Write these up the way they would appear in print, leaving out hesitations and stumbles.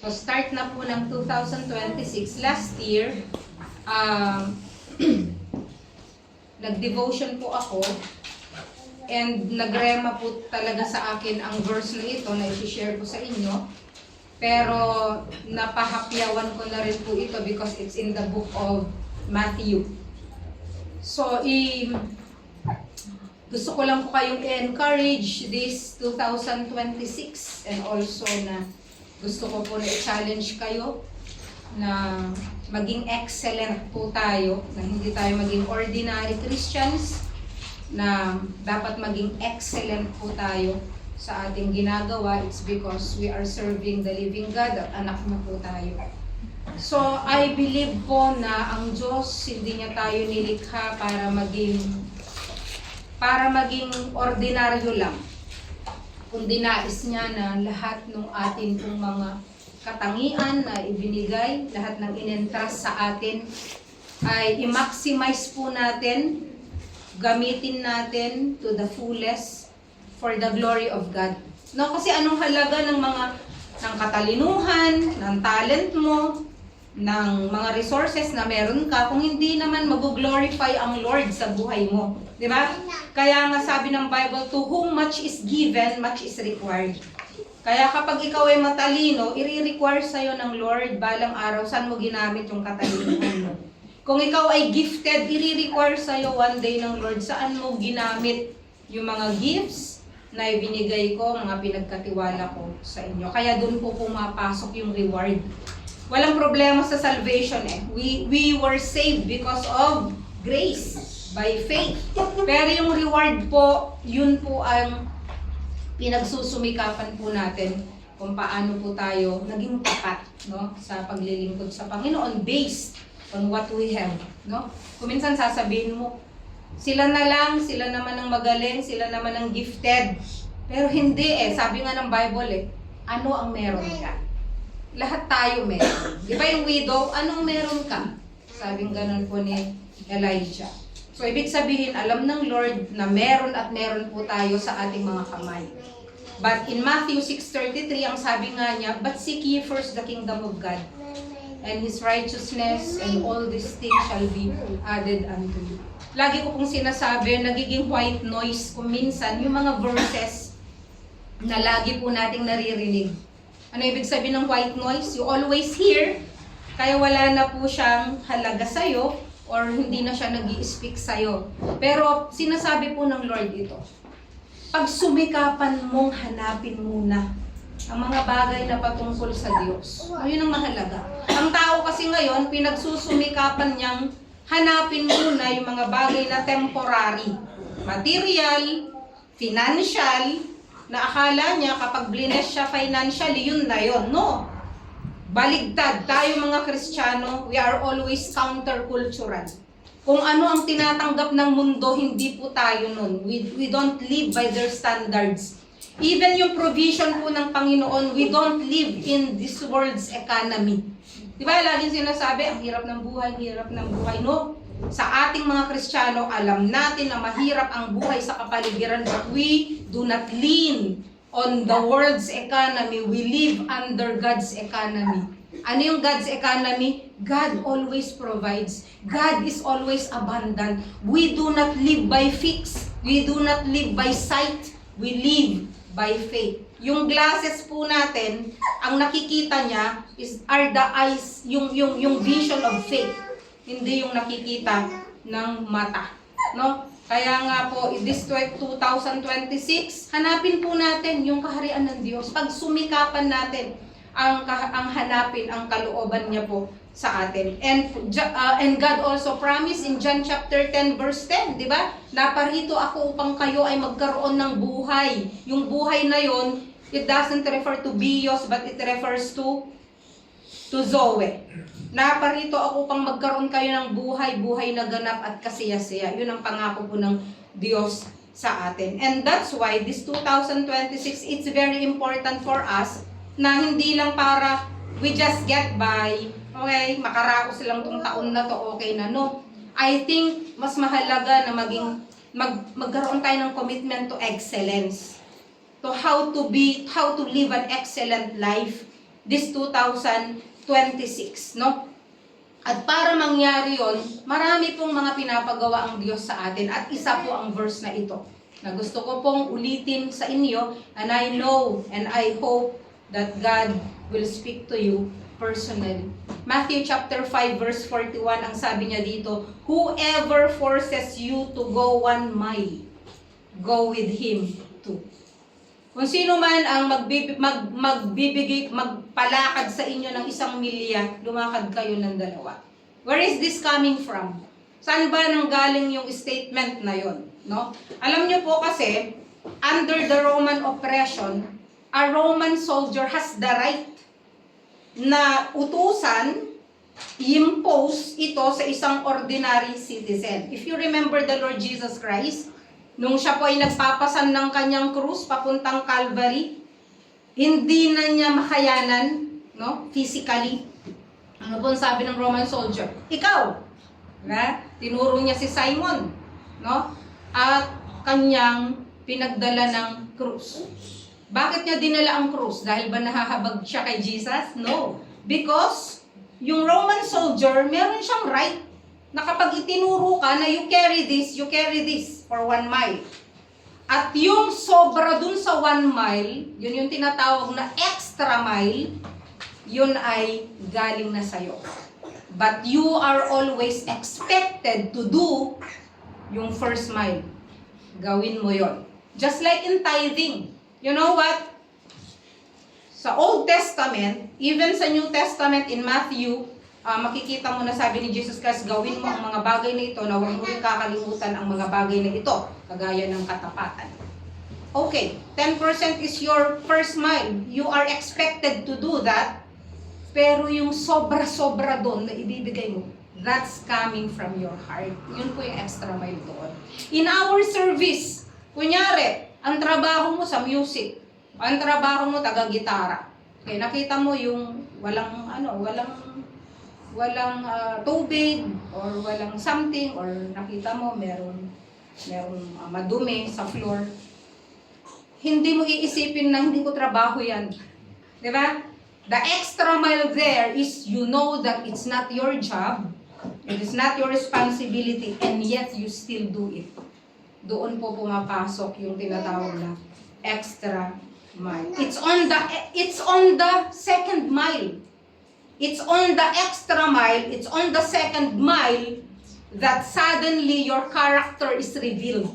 So, start na po ng 2026. Last year, nag-devotion po ako and nagrema po talaga sa akin ang verse na ito na i-share ko sa inyo. Pero napahapyawan ko na rin po ito because it's in the book of Matthew. So, gusto ko lang po kayong i-encourage this 2026 and also na gusto ko po na i-challenge kayo na maging excellent po tayo, na hindi tayo maging ordinary Christians, na dapat maging excellent po tayo sa ating ginagawa. It's because we are serving the living God at anak na po tayo. So, I believe po na ang Diyos, hindi niya tayo nilikha para maging ordinaryo lang. Kundi nais niya na lahat ng atin pong mga katangian na ibinigay, lahat ng inentrust sa atin, ay i-maximize po natin, gamitin natin to the fullest for the glory of God. No, kasi anong halaga ng katalinuhan, ng talent mo, ng mga resources na meron ka kung hindi naman mag-glorify ang Lord sa buhay mo. Di ba? Kaya nga sabi ng Bible, to whom much is given, much is required. Kaya kapag ikaw ay matalino, i-require sa'yo ng Lord balang araw saan mo ginamit yung katalinuhan mo. Kung ikaw ay gifted, i-require sa'yo one day ng Lord saan mo ginamit yung mga gifts na ibinigay ko, mga pinagkatiwala ko sa inyo. Kaya doon po pumapasok yung reward. Walang problema sa salvation eh. We were saved because of grace, by faith. Pero yung reward po, yun po ang pinagsusumikapan po natin kung paano po tayo naging tapat, no, sa paglilingkod sa Panginoon based on what we have, no? Kung minsan sasabihin mo, sila naman ang magaling, sila naman ang gifted. Pero hindi eh, sabi nga ng Bible eh, ano ang meron ka? Lahat tayo meron. Di ba yung widow, anong meron ka? Sabing ganun po ni Elijah. So, ibig sabihin, alam ng Lord na meron at meron po tayo sa ating mga kamay. But in Matthew 6:33, ang sabi nga niya, but seek ye first the kingdom of God and His righteousness, and all these things shall be added unto you. Lagi ko pong sinasabi, nagiging white noise kung minsan yung mga verses na lagi po nating naririnig. Ano ibig sabihin ng white noise? You always hear, kaya wala na po siyang halaga sa'yo or hindi na siya nag-i-speak sa'yo. Pero sinasabi po ng Lord ito, pag sumikapan mong hanapin muna ang mga bagay na patungkol sa Diyos. Ayun ang mahalaga. Ang tao kasi ngayon, pinagsusumikapan niyang hanapin muna yung mga bagay na temporary. Material, financial, na akala niya kapag blines siya financially, yun na yun. No. Baligtad. Tayo mga Kristiyano, we are always countercultural. Kung ano ang tinatanggap ng mundo, hindi po tayo nun. We don't live by their standards. Even yung provision po ng Panginoon, we don't live in this world's economy. Di ba, laging sinasabi, ang hirap ng buhay. No. Sa ating mga Kristiyano, alam natin na mahirap ang buhay sa kapaligiran, but we do not lean on the world's economy. We live under God's economy. Ano yung God's economy? God always provides. God is always abundant. We do not live by fix. We do not live by sight. We live by faith. Yung glasses po natin, ang nakikita niya are the eyes, yung vision of faith. Hindi yung nakikita ng mata, no? Kaya nga po, this 2026, hanapin po natin yung kaharian ng Diyos. Pag sumikapan natin ang hanapin ang kalooban niya po sa atin. And God also promised in John chapter 10 verse 10, di ba? Naparito ako upang kayo ay magkaroon ng buhay. Yung buhay na yon, it doesn't refer to bios, but it refers to Zoe. Naparito ako upang magkaroon kayo ng buhay na ganap at kasiyasiya. Yun ang pangako po ng Diyos sa atin. And that's why this 2026, it's very important for us na hindi lang para we just get by, okay, makaraos lang tong taon na to, okay na, no. I think mas mahalaga na magkaroon tayo ng commitment to excellence. To how to live an excellent life. this 2026, no? At para mangyari yon, marami pong mga pinapagawa ang Diyos sa atin at isa po ang verse na ito na gusto ko pong ulitin sa inyo, and I know and I hope that God will speak to you personally. Matthew chapter 5 verse 41, ang sabi niya dito, whoever forces you to go 1 mile, go with him too. Kung sino man ang magpalakad sa inyo ng 1 milya, lumakad kayo ng 2. Where is this coming from? Saan ba nanggaling yung statement na yon? No? Alam niyo po kasi, under the Roman oppression, a Roman soldier has the right na utusan, i-impose ito sa isang ordinary citizen. If you remember the Lord Jesus Christ, nung siya po ay nagpapasan ng kanyang krus papuntang Calvary, hindi na niya makayanan, no, physically. Ano po ang sabi ng Roman soldier? Ikaw! Na? Tinuro niya si Simon, no? At kanyang pinagdala ng krus. Bakit niya dinala ang krus? Dahil ba nahahabag siya kay Jesus? No. Because yung Roman soldier, meron siyang right na kapag itinuro ka na you carry this for 1 mile. At yung sobra dun sa 1 mile, yun yung tinatawag na extra mile, yun ay galing na sa'yo. But you are always expected to do yung 1st mile. Gawin mo yon. Just like in tithing. You know what? Sa Old Testament, even sa New Testament in Matthew, makikita mo na sabi ni Jesus Christ, gawin mo ang mga bagay na ito na huwag mo rin kakalimutan ang mga bagay na ito, kagaya ng katapatan. Okay, 10% is your 1st mile. You are expected to do that, pero yung sobra-sobra doon na ibibigay mo, that's coming from your heart. Yun po yung extra mile doon. In our service, kunyari, ang trabaho mo sa music, ang trabaho mo taga-gitara. Okay, nakita mo yung walang tubig or walang something, or nakita mo merong madumi sa floor. Hindi mo iisipin na hindi ko trabaho yan. 'Di ba? The extra mile there is you know that it's not your job, it is not your responsibility, and yet you still do it. Doon po pumapasok yung tinatawag na extra mile. It's on the 2nd mile. It's on the extra mile, it's on the 2nd mile that suddenly your character is revealed.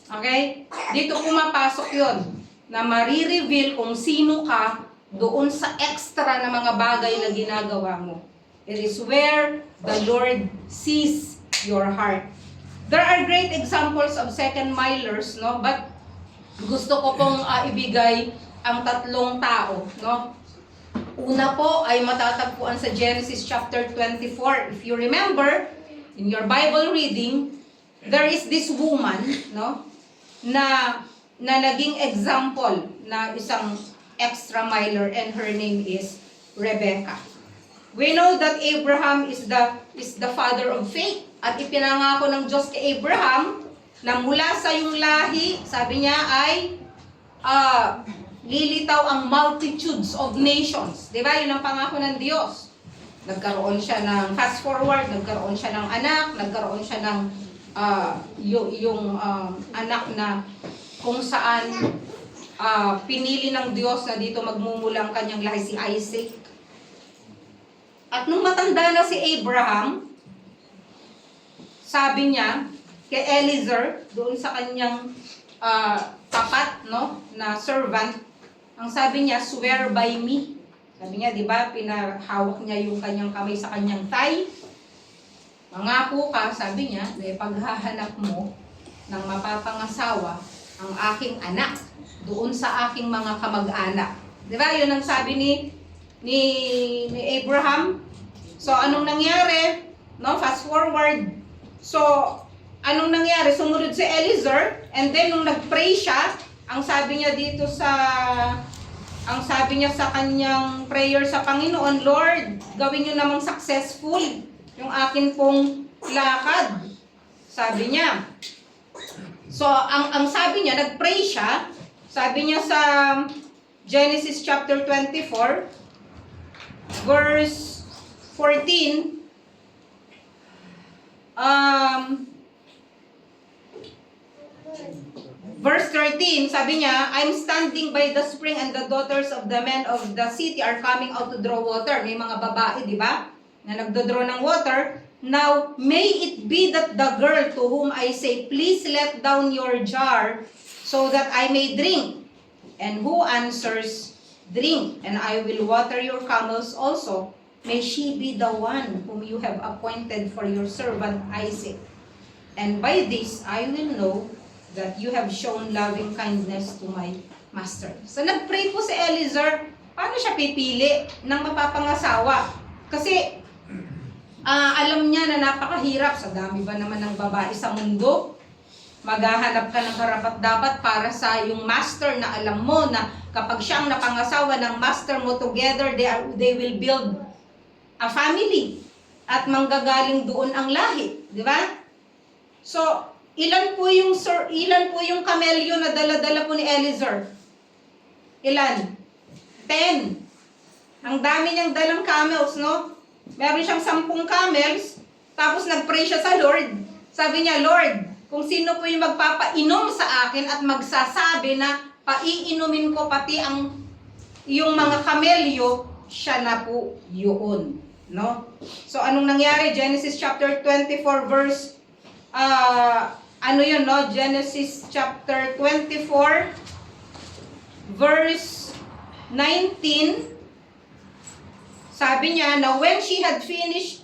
Okay? Dito pumapasok yon na marireveal kung sino ka doon sa extra na mga bagay na ginagawa mo. It is where the Lord sees your heart. There are great examples of 2nd milers, no? But gusto ko pong ibigay ang 3 tao, no? Una po ay matatagpuan sa Genesis chapter 24. If you remember, in your Bible reading, there is this woman, no? Na naging example na isang extra miler, and her name is Rebecca. We know that Abraham is the father of faith. At ipinangako ng Diyos kay Abraham na mula sa iyong lahi, sabi niya ay lilitaw ang multitudes of nations. Diba? Yun ang pangako ng Diyos. Nagkaroon siya ng, fast forward, nagkaroon siya ng anak, nagkaroon siya ng anak na kung saan pinili ng Diyos na dito magmumula ang kanyang lahi, si Isaac. At nung matanda na si Abraham, sabi niya kay Eliezer, doon sa kanyang tapat, no, na servant, ang sabi niya, swear by me. Sabi niya, di ba, pinahawak niya yung kanyang kamay sa kanyang thigh. Mangako ka, sabi niya, na ipaghahanap mo ng mapapangasawa ang aking anak doon sa aking mga kamag-anak. Di ba, yun ang sabi ni Abraham. So, anong nangyari? No, fast forward. So, anong nangyari? Sumunod si Eliezer, and then nung nag-pray siya, ang sabi niya sa kanyang prayer sa Panginoon, Lord, gawin niyo namang successful yung akin pong lakad. Sabi niya. So, ang sabi niya, nag-pray siya, sabi niya sa Genesis chapter 24, verse 14, verse 13, sabi niya, I'm standing by the spring and the daughters of the men of the city are coming out to draw water. May mga babae, di ba? Na nagdodraw ng water. Now, may it be that the girl to whom I say, please let down your jar so that I may drink. And who answers, drink, and I will water your camels also. May she be the one whom you have appointed for your servant Isaac. And by this I will know that you have shown loving kindness to my master. So nagpray po si Eliezer, paano siya pipili ng mapapangasawa? Kasi alam niya na napakahirap, sa dami ba naman ng babae sa mundo, maghahanap ka ng karapat-dapat para sa yung master na alam mo na kapag siyang napangasawa ng master mo, together they will build a family at manggagaling doon ang lahi, di ba? So, ilan po yung kamelyo na dala-dala po ni Eliezer? Ilan? 10. Ang dami niyang dalang camels, no? Meron siyang 10 camels, tapos nag-pray siya sa Lord. Sabi niya, Lord, kung sino po yung magpapainom sa akin at magsasabi na paiinumin ko pati yung mga kamelyo, siya na po yun. No? So, anong nangyari? Genesis chapter 24 verse, no? Genesis chapter 24 verse 19, sabi niya na when she had finished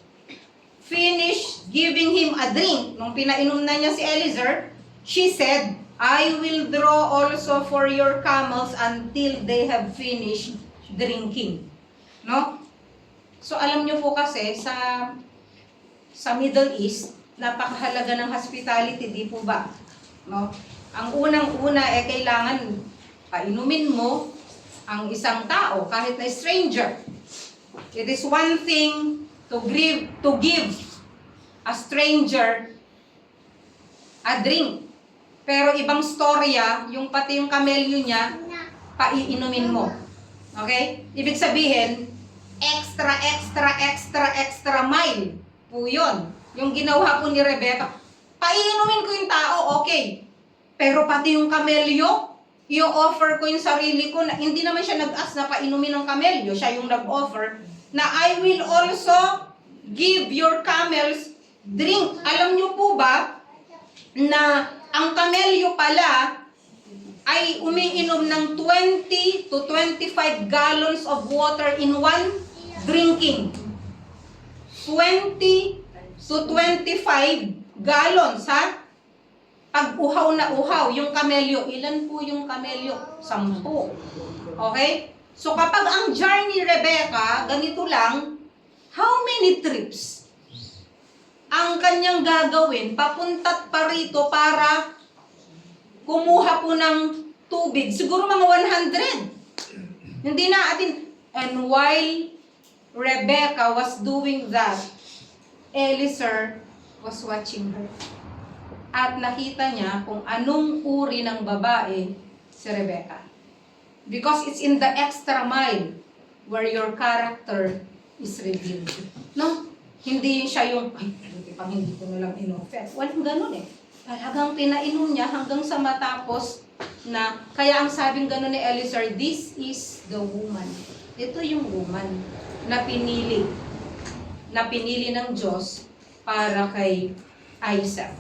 giving him a drink, nung pinainom na niya si Eliezer, she said, I will draw also for your camels until they have finished drinking. No? So alam niyo po kasi sa Middle East, napakahalaga ng hospitality, di po ba? No? Ang unang-una kailangan painumin mo ang isang tao, kahit na stranger. It is one thing to give a stranger a drink. Pero ibang storya, yung pati yung kamelyo niya, paiinumin mo. Okay? Ibig sabihin, extra mile po yun. Yung ginawa po ni Rebecca, paiinumin ko yung tao, okay. Pero pati yung kamelyo, i-offer ko yung sarili ko, na hindi naman siya nag-ask na painumin ng kamelyo, siya yung nag-offer, na I will also give your camels drink. Alam niyo po ba, na ang kamelyo pala ay umiinom ng 20 to 25 gallons of water in one drinking. 20 to 25 gallons, ha? Pag uhaw na uhaw, yung kamelyo, ilan po yung kamelyo? 10. Okay? So kapag ang jar ni Rebecca, ganito lang, how many trips ang kanyang gagawin papunta't parito para kumuha po ng tubig? Siguro mga 100. Hindi na atin. And while Rebecca was doing that, Eliezer was watching her. At nakita niya kung anong uri ng babae si Rebecca. Because it's in the extra mile where your character is revealed. No? Hindi siya yung, ay, pang hindi ko na lang in-offer. Walang ganun eh. Hanggang pinainom niya, hanggang sa matapos na, kaya ang sabing ganun ni Eliezer, this is the woman. Ito yung woman na pinili ng Diyos para kay Isaac.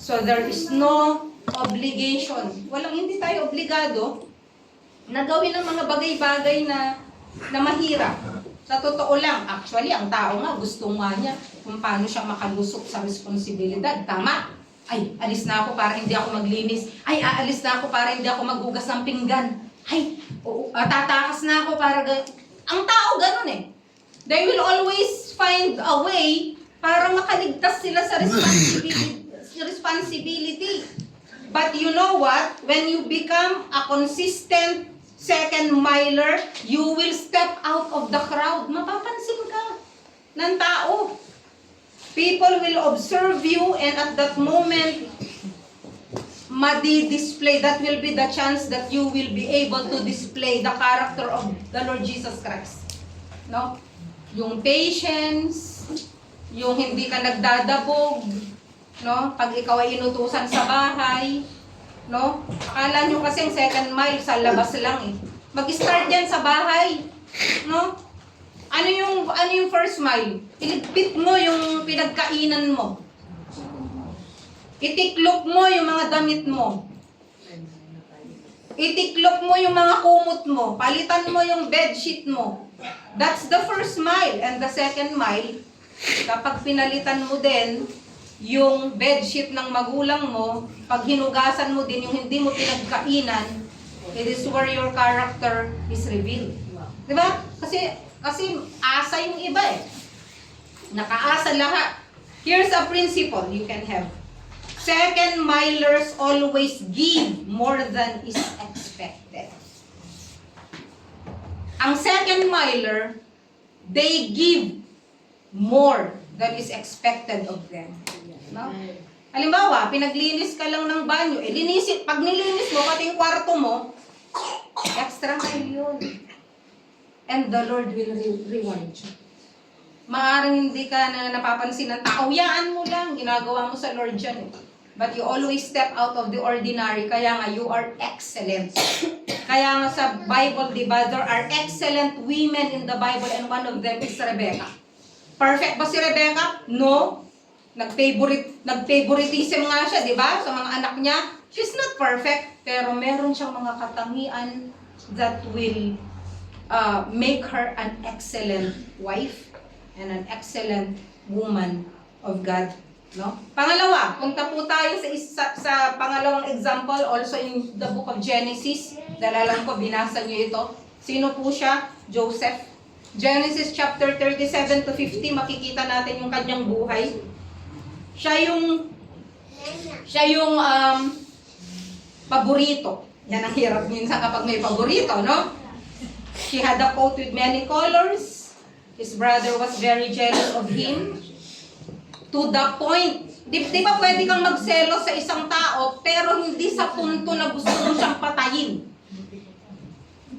So there is no obligation. Hindi tayo obligado na gawin ng mga bagay-bagay na mahirap. Sa totoo lang, actually, ang tao nga, gusto nga niya kung paano siya makalusok sa responsibilidad. Tama. Ay, alis na ako para hindi ako maglinis. Ay, aalis na ako para hindi ako maghugas ng pinggan. Ay, tatakas na ako para... Ang tao ganun eh. They will always find a way para makaligtas sila sa responsibility. But you know what? When you become a consistent second miler, you will step out of the crowd. Mapapansin ka ng tao. People will observe you, and at that moment, madi-display. That will be the chance that you will be able to display the character of the Lord Jesus Christ. no? Yung patience, yung hindi ka nagdadabog, no? Pag ikaw ay inutusan sa bahay, no? Akala nyo kasing second mile sa labas lang eh. Mag-start yan sa bahay, no? Ano yung first mile? Iligpit mo yung pinagkainan mo. Itiklop mo yung mga damit mo. Itiklop mo yung mga kumot mo. Palitan mo yung bedsheet mo. That's the first mile. And the second mile, kapag pinalitan mo din yung bedsheet ng magulang mo, pag hinugasan mo din yung hindi mo pinagkainan, it is where your character is revealed. Diba? Kasi asa yung iba eh. Nakaasa lahat. Here's a principle you can have. Second milers always give more than is expected. Ang second miler, they give more than is expected of them. No? Halimbawa, pinaglinis ka lang ng banyo, pag nilinis mo, pati yung kwarto mo, extra mile yun. And the Lord will reward you. Maaaring hindi ka na napapansin ng tao, yaan mo lang, ginagawa mo sa Lord yan. But you always step out of the ordinary, kaya nga you are excellent. Kaya nga sa Bible, diba, there are excellent women in the Bible and one of them is Rebecca. Perfect ba si Rebecca? No. Nag-favoritism nga siya, diba, sa mga anak niya. She's not perfect, pero meron siyang mga katangian that will make her an excellent wife and an excellent woman of God. No? Pangalawa, punta po tayo sa pangalawang example, also in the book of Genesis. Dalalang ko, binasa niyo ito. Sino po siya? Joseph. Genesis chapter 37 to 50, makikita natin yung kanyang buhay. Siya yung paborito. Yan ang hirap minsan kapag may paborito, no? She had a coat with many colors. His brother was very jealous of him. To the point, di ba pwede kang magselos sa isang tao, pero hindi sa punto na gusto mo siyang patayin.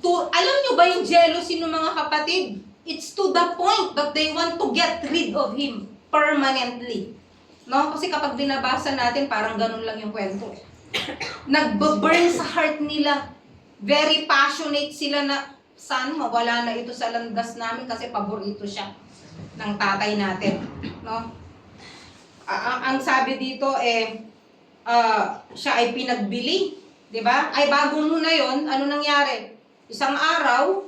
Alam nyo ba yung jealousy ng mga kapatid? It's to the point that they want to get rid of him permanently. No? Kasi kapag binabasa natin, parang ganun lang yung kwento. Nagbe-burn sa heart nila. Very passionate sila na, sana mawala na ito sa landas namin kasi paborito siya ng tatay natin. No? Ang sabi dito siya ay pinagbili, 'di ba? Ay bago muna 'yon, ano nangyari? Isang araw,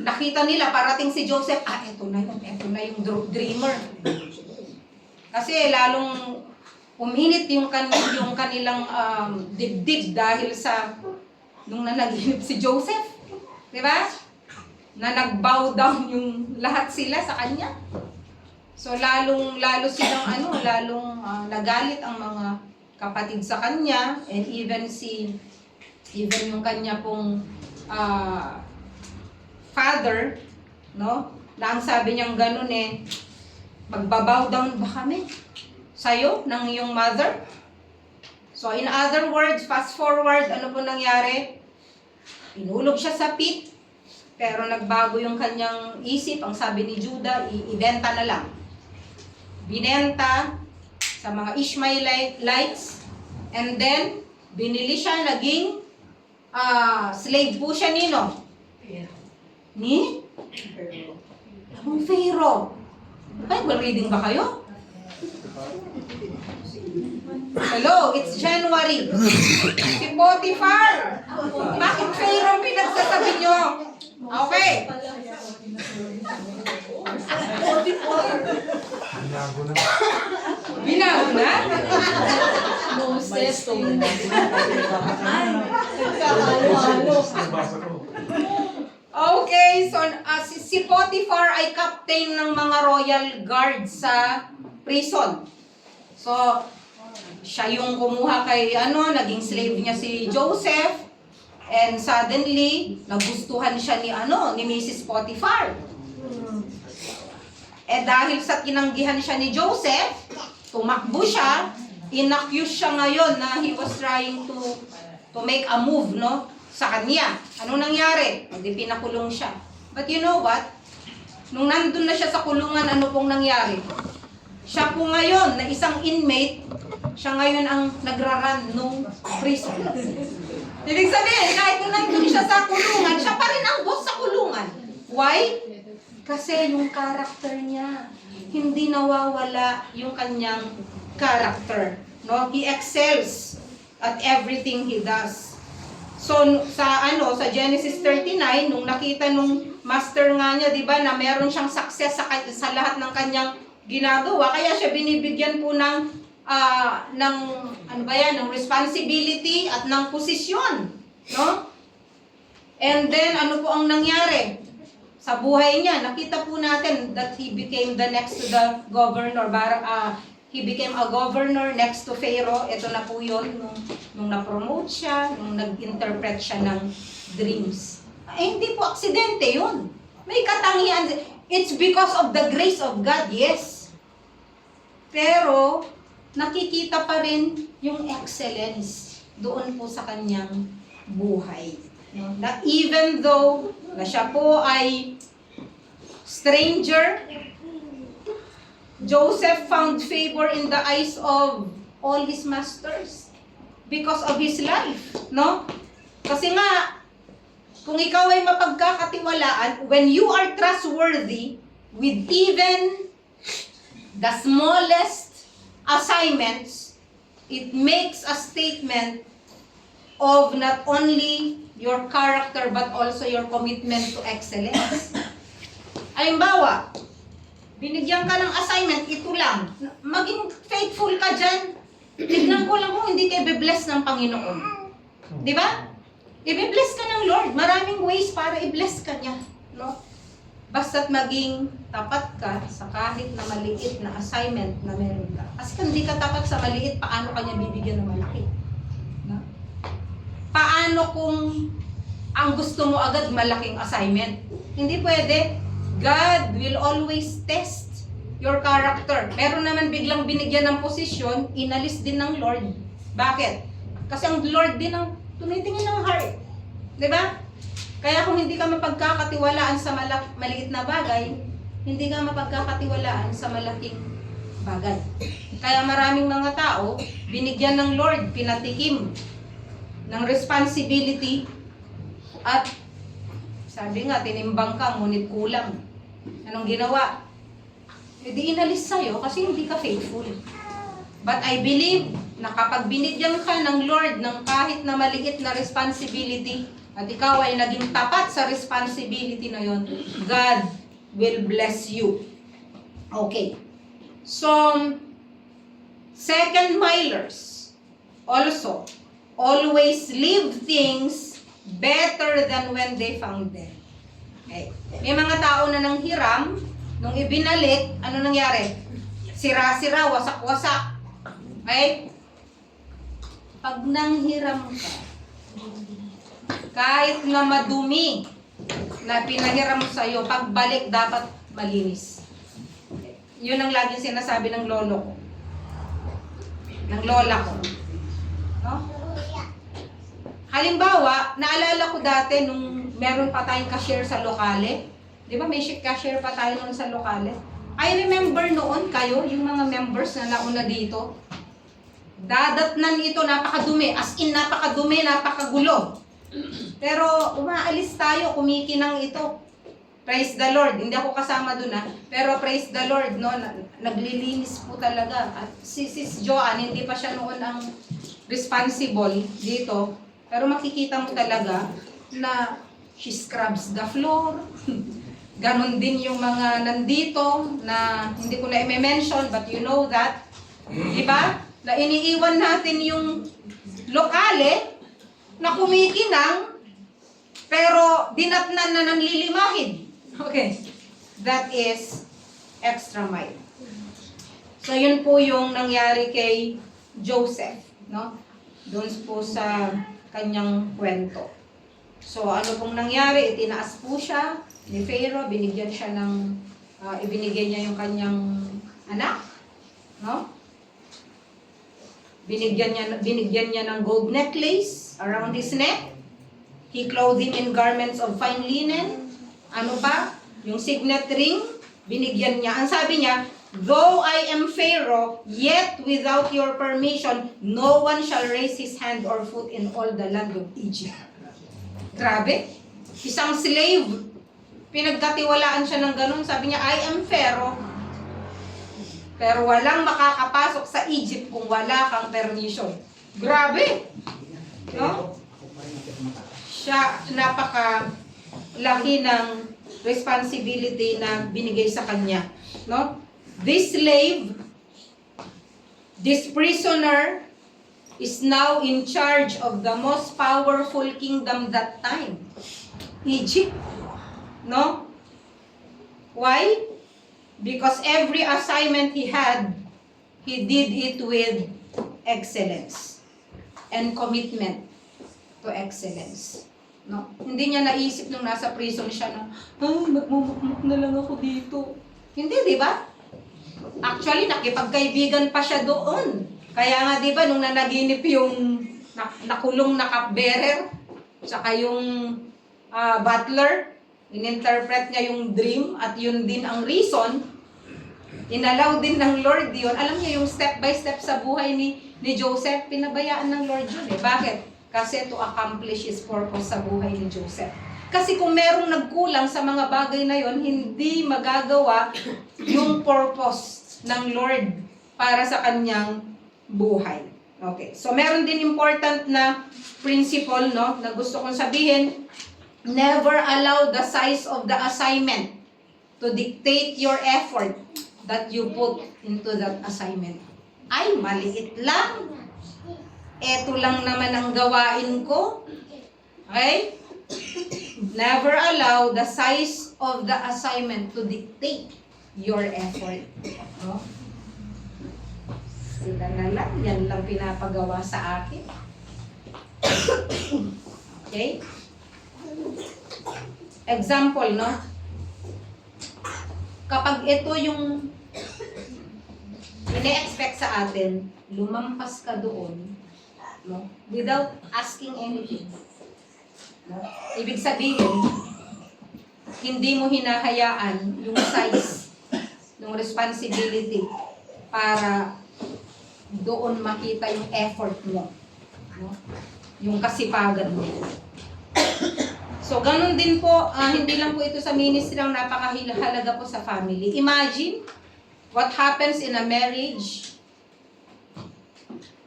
nakita nila parating si Joseph, ito na yung dreamer. Kasi lalong uminit yung kanilang dibdib dahil sa nung nanaginip si Joseph, 'di ba? Na nag-bow down yung lahat sila sa kanya. So lalo silang nagalit ang mga kapatid sa kanya, and even yung kanya pong father, no? Na ang sabi niyang ganun magbabow down ba kami sa'yo ng iyong mother? So in other words, fast forward, ano po nangyari? Inulog siya sa pit, pero nagbago yung kanyang isip. Ang sabi ni Judah, ibenta na lang. Binenta sa mga Ishmaelites, and then binili siya, naging slave po siya nino? Ni? Anong Pharaoh? Bible reading ba kayo? Hello, it's January. Si Potiphar. Bakit Pharaoh pinagsasabi nyo? Okay. Binago na? Moses. Okay, so si Potiphar ay captain ng mga royal guard sa prison. So, siya yung kumuha kay naging slave niya si Joseph, and suddenly nagustuhan siya ni Mrs. Potiphar. Dahil sa tinanggihan siya ni Joseph, tumakbo siya, inaccuse siya ngayon na he was trying to make a move, no, sa kanya. Ano nangyari? Hindi pinakulong siya. But you know what? Nung nandun na siya sa kulungan, ano pong nangyari? Siya po ngayon, na isang inmate, siya ngayon ang nagraran nung prison. Ibig sabihin, kahit nung nandun siya sa kulungan, siya pa rin ang boss sa kulungan. Why? Kasi yung character niya, hindi nawawala yung kanyang character. No? He excels at everything he does. So sa Genesis 39, nung nakita nung master nga niya, 'di ba, na meron siyang success sa lahat ng kanyang ginagawa, kaya siya binibigyan po ng ng responsibility at ng posisyon, no? And then ano po ang nangyari? Sa buhay niya, nakita po natin that he became the next to the governor. He became a governor next to Pharaoh. Ito na po yun, nung na-promote siya, nung nag-interpret siya ng dreams. Hindi po aksidente yun. May katangian. It's because of the grace of God, yes. Pero, nakikita pa rin yung excellence doon po sa kanyang buhay. Na even though na siya po ay stranger, Joseph found favor in the eyes of all his masters because of his life, no? Kasi nga, kung ikaw ay mapagkakatiwalaan, when you are trustworthy with even the smallest assignments, it makes a statement of not only your character but also your commitment to excellence. Halimbawa, binigyan ka ng assignment, ito lang. Maging faithful ka dyan. Tignan ko lang kung hindi ka i-bless ng Panginoon. Di ba? I-bless ka ng Lord. Maraming ways para i-bless ka niya. No? Basta't maging tapat ka sa kahit na maliit na assignment na meron ka. Kasi kung hindi ka tapat sa maliit, paano ka niya bibigyan ng malaki? No? Paano kung ang gusto mo agad malaking assignment? Hindi pwede. God will always test your character. Meron naman biglang binigyan ng posisyon, inalis din ng Lord. Bakit? Kasi ang Lord din ang tumitingin ng heart. Diba? Kaya kung hindi ka mapagkakatiwalaan sa maliit na bagay, hindi ka mapagkakatiwalaan sa malaking bagay. Kaya maraming mga tao, binigyan ng Lord, pinatikim ng responsibility at sabi nga, tinimbang ka, ngunit kulang. Anong ginawa? Hindi inalis sa'yo kasi hindi ka faithful. But I believe na kapag binigyan ka ng Lord ng kahit na maliit na responsibility at ikaw ay naging tapat sa responsibility na yon, God will bless you. Okay. So, second milers also always leave things better than when they found them. Okay. May mga tao na nanghiram, nung ibinalik, ano nangyari? Sira-sira, wasak-wasak. Okay? Pag nanghiram ka, kahit na madumi na pinahiram sa'yo, pagbalik dapat malinis. Yun ang laging sinasabi ng lolo ko. Ng lola ko. No? Halimbawa, naalala ko dati nung meron pa tayong cashier sa lokale. Di ba may cashier pa tayo noon sa lokale? I remember noon kayo, yung mga members na nauna dito, dadatnan ito, napakadumi. As in, napakadumi, napakagulo. Pero umaalis tayo, kumikinang ito. Praise the Lord. Hindi ako kasama dun pero praise the Lord, no? Naglilinis po talaga. At si Sis Joanne, hindi pa siya noon ang responsible dito. Pero makikita mo talaga na she scrubs the floor. Ganon din yung mga nandito na hindi ko na i-mention, but you know that. Diba? Na iniiwan natin yung lokale na kumikinang pero dinatnan na ng lilimahid. Okay. That is extra mile. So yun po yung nangyari kay Joseph, no? Doon po sa kanyang kwento. So ano pong nangyari? Itinaas po siya ni Pharaoh, binigyan siya ng ibinigay niya yung kanyang anak, no? Binigyan niya ng gold necklace around his neck. He clothed him in garments of fine linen. Ano pa? Yung signet ring, binigyan niya. Ang sabi niya, though I am Pharaoh, yet without your permission, no one shall raise his hand or foot in all the land of Egypt. Grabe. Isang slave, pinagkatiwalaan siya ng ganun. Sabi niya, I am Pharaoh, pero walang makakapasok sa Egypt kung wala kang permission. Grabe! No? Siya, napaka-laki ng responsibility na binigay sa kanya. No? This slave, this prisoner, is now in charge of the most powerful kingdom that time. Egypt. No? Why? Because every assignment he had, he did it with excellence and commitment to excellence. No? Hindi niya naisip nung nasa prison siya na, magmumukmuk na lang ako dito. Hindi, di ba? Actually, nakipagkaibigan pa siya doon. Kaya nga, di ba, nung nanaginip yung nakulong na cupbearer, tsaka yung butler, in-interpret niya yung dream at yun din ang reason, inalaw din ng Lord yun. Alam niyo yung step by step sa buhay ni Joseph, pinabayaan ng Lord yun eh. Bakit? Kasi to accomplish His purpose sa buhay ni Joseph. Kasi kung merong nagkulang sa mga bagay na yon, hindi magagawa yung purpose ng Lord para sa kanyang buhay. Okay. So meron din important na principle, no, na gusto kong sabihin. Never allow the size of the assignment to dictate your effort that you put into that assignment. Ay, maliit lang. Eto lang naman ang gawain ko. Okay? Never allow the size of the assignment to dictate your effort. No? Sila na lang. Yan lang pinapagawa sa akin. Okay? Example, no? Kapag ito yung ine-expect sa atin, lumampas ka doon, no? Without asking anything. No? Ibig sabihin, hindi mo hinahayaan yung size ng responsibility para doon makita yung effort mo. No? Yung kasipagan mo. So, ganun din po, hindi lang po ito sa ministry, ang napakahalaga po sa family. Imagine what happens in a marriage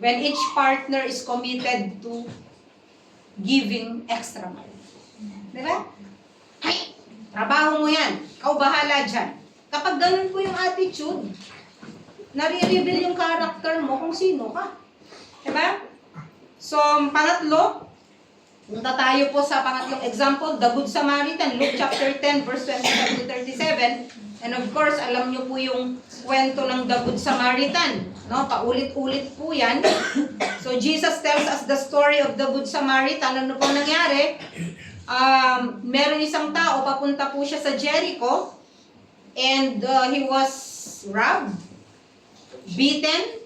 when each partner is committed to giving extra money. Diba? Hay! Trabaho mo yan. Ikaw bahala dyan. Kapag ganun po yung attitude, nare-reveal yung character mo kung sino ka. Diba? So, pangatlo, punta tayo po sa pangatlong example, the Good Samaritan, Luke chapter 10, verse 27 to 37. And of course, alam nyo po yung kwento ng the Good Samaritan. No? Paulit-ulit po yan. So, Jesus tells us the story of the Good Samaritan. Ano po nangyari? Meron isang tao, papunta po siya sa Jericho, and he was robbed, beaten,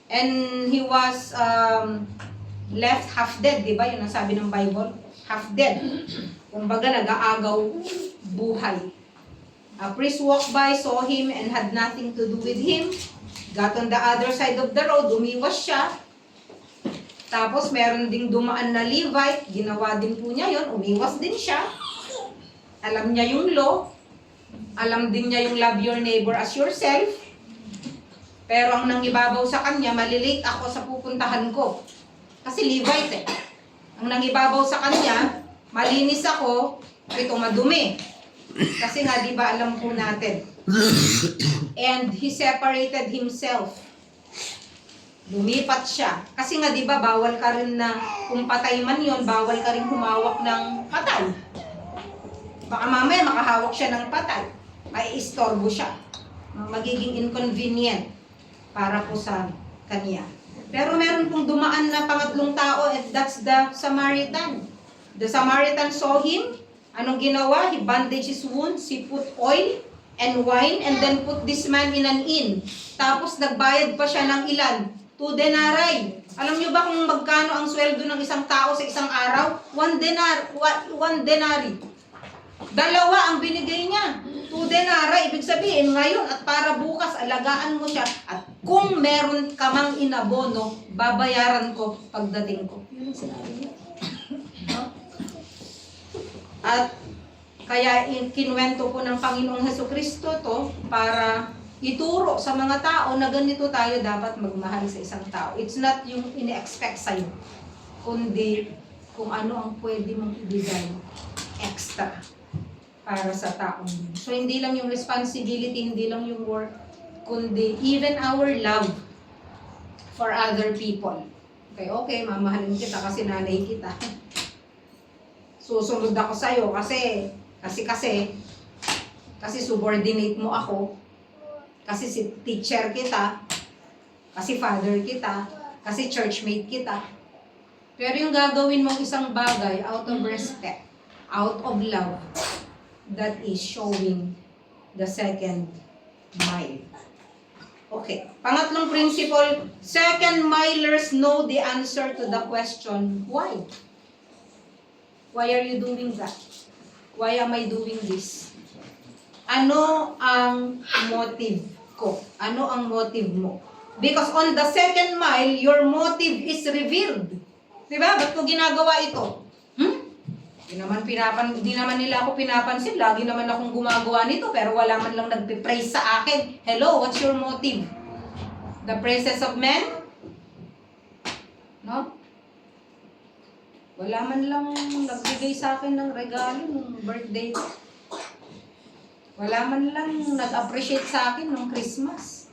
and he was left half dead, di ba? Yun ang sabi ng Bible. Half dead. Kumbaga, nag-aagaw buhay. A priest walked by, saw him, and had nothing to do with him. Got on the other side of the road, umiwas siya. Tapos, meron ding dumaan na Levite, ginawa din po niya yun, umiwas din siya. Alam niya yung law. Alam din niya yung love your neighbor as yourself. Pero ang nangibabaw sa kanya, malilate ako sa pupuntahan ko. Kasi Levite eh. Ang nangibabaw sa kanya, malinis ako, ito madumi. Kasi nga, di ba alam po natin. And he separated himself. Lumipat siya. Kasi nga, di ba, bawal ka rin na, kung patay man yon, bawal ka rin humawak ng patay. Baka mamaya makahawak siya ng patay. May istorbo siya. Magiging inconvenient para po sa kanya. Pero meron pong dumaan na pangatlong tao, and that's the Samaritan. The Samaritan saw him. Anong ginawa? He bandaged his wounds, he put oil and wine, and then put this man in an inn. Tapos nagbayad pa siya ng ilan? 2 denarii. Alam niyo ba kung magkano ang sweldo ng isang tao sa isang araw? 1 denarii. Dalawa ang binigay niya. 2 denara, ibig sabihin ngayon at para bukas, alagaan mo siya. At kung meron ka mang inabono, babayaran ko pagdating ko. Yun ang sinabi niya. No? At kaya kinuwento po ng Panginoong Hesukristo to para ituro sa mga tao na ganito tayo dapat magmahal sa isang tao. It's not yung ine-expect sa'yo, kundi kung ano ang pwede mong ibigay extra para sa taong yun. So, hindi lang yung responsibility, hindi lang yung work, kundi even our love for other people. Okay, mamahalin kita kasi nanay kita. Susunod ako sa'yo kasi subordinate mo ako, kasi si teacher kita, kasi father kita, kasi churchmate kita. Pero yung gagawin mong isang bagay out of respect, out of love, that is showing the second mile. Okay. Pangatlong principle, second milers know the answer to the question, why? Why are you doing that? Why am I doing this? Ano ang motive ko? Ano ang motive mo? Because on the second mile, your motive is revealed. Diba? Ba't ko ginagawa ito? Di naman nila ako pinapansin. Lagi naman akong gumagawa nito, pero wala man lang nagpe-praise sa akin. Hello, what's your motive? The praises of men? No? Wala man lang nagbigay sa akin ng regalo ng birthday ko. Wala man lang nag-appreciate sa akin ng Christmas.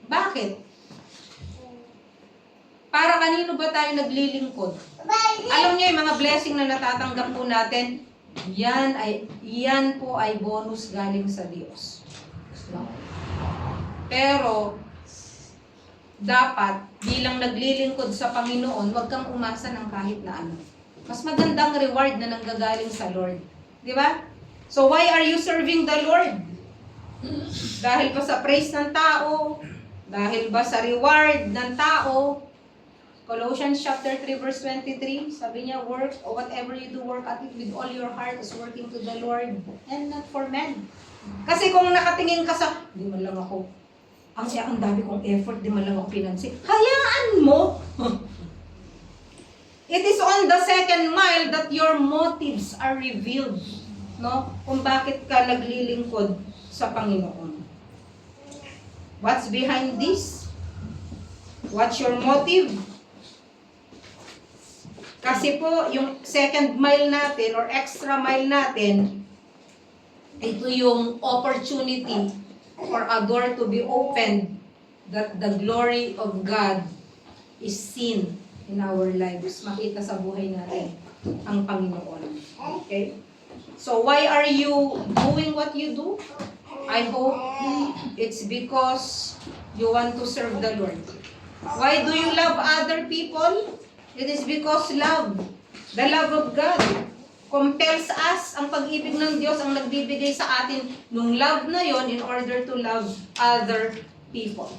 Bakit? Para kanino ba tayo naglilingkod? Alam niyo yung mga blessing na natatanggap po natin, yan po ay bonus galing sa Diyos. No? Pero, dapat, bilang naglilingkod sa Panginoon, huwag kang umasa ng kahit na ano. Mas magandang reward na nanggagaling sa Lord. Di ba? So, why are you serving the Lord? Dahil ba sa praise ng tao? Dahil ba sa reward ng tao? Colossians chapter 3 verse 23, sabi niya, work, or whatever you do, work at it with all your heart as working to the Lord and not for men. Kasi kung nakatingin ka sa, di man lang ako, ang dami kong effort, di man lang ako pinansin, hayaan mo! It is on the second mile that your motives are revealed. No? Kung bakit ka naglilingkod sa Panginoon. What's behind this? What's your motive? Kasi po, yung second mile natin or extra mile natin, ito yung opportunity for a door to be opened that the glory of God is seen in our lives. Makita sa buhay natin ang Panginoon. Okay? So, why are you doing what you do? I hope it's because you want to serve the Lord. Why do you love other people? It is because love, the love of God, compels us. Ang pag-ibig ng Diyos ang nagbibigay sa atin nung love na yon in order to love other people.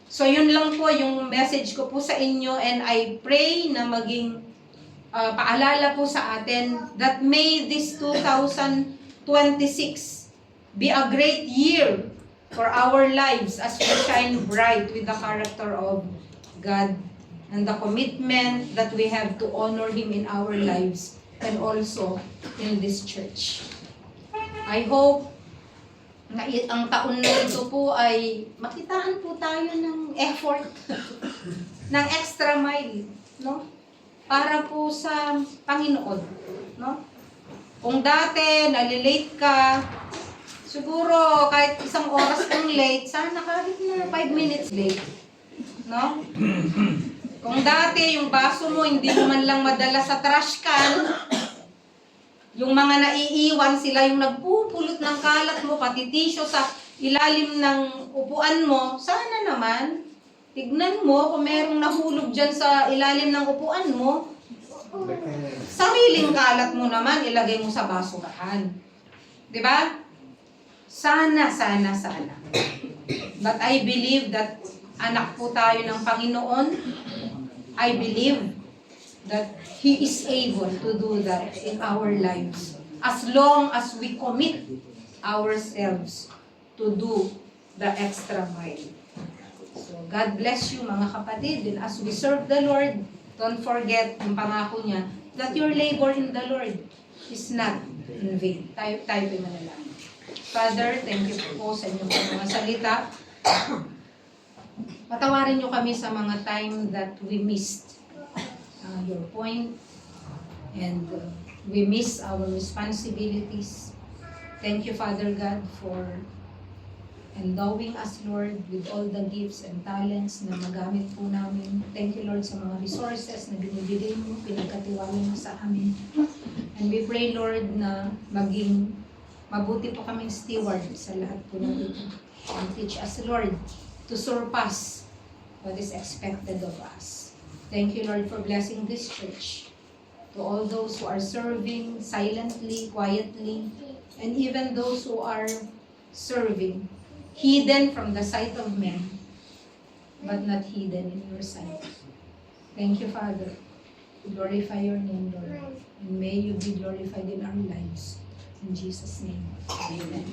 So yun lang po yung message ko po sa inyo, and I pray na maging paalala po sa atin that may this 2026 be a great year for our lives as we shine bright with the character of God and the commitment that we have to honor Him in our lives and also in this church. I hope na ang taon na ito po ay makitaan po tayo ng effort, ng extra mile, no? Para po sa Panginoon, no? Kung dati nalilate ka, siguro kahit isang oras kang late, sana kahit na 5 minutes late, no? Kung dati yung baso mo hindi mo man lang madala sa trash can, yung mga naiiwan, sila yung nagpupulot ng kalat mo, pati tissue sa ilalim ng upuan mo, sana naman, tignan mo kung merong nahulog dyan sa ilalim ng upuan mo, sariling kalat mo naman, ilagay mo sa basurahan. Diba? Sana. But I believe that anak po tayo ng Panginoon. I believe that He is able to do that in our lives. As long as we commit ourselves to do the extra mile. So, God bless you mga kapatid. And as we serve the Lord, don't forget yung pangako niya that your labor in the Lord is not in vain. Tayo manalangin. Father, thank you po sa inyong mga salita. Patawarin niyo kami sa mga time that we missed your point and we miss our responsibilities. Thank you, Father God, for endowing us, Lord, with all the gifts and talents na magamit po namin. Thank you, Lord, sa mga resources na binibigay mo, pinagkatiwala mo sa amin. And we pray, Lord, na maging mabuti po kaming steward sa lahat po ng ito. And teach us, Lord, to surpass what is expected of us. Thank you, Lord, for blessing this church. To all those who are serving silently, quietly, and even those who are serving, hidden from the sight of men, but not hidden in your sight. Thank you, Father. Glorify your name, Lord. And may you be glorified in our lives. In Jesus' name, amen.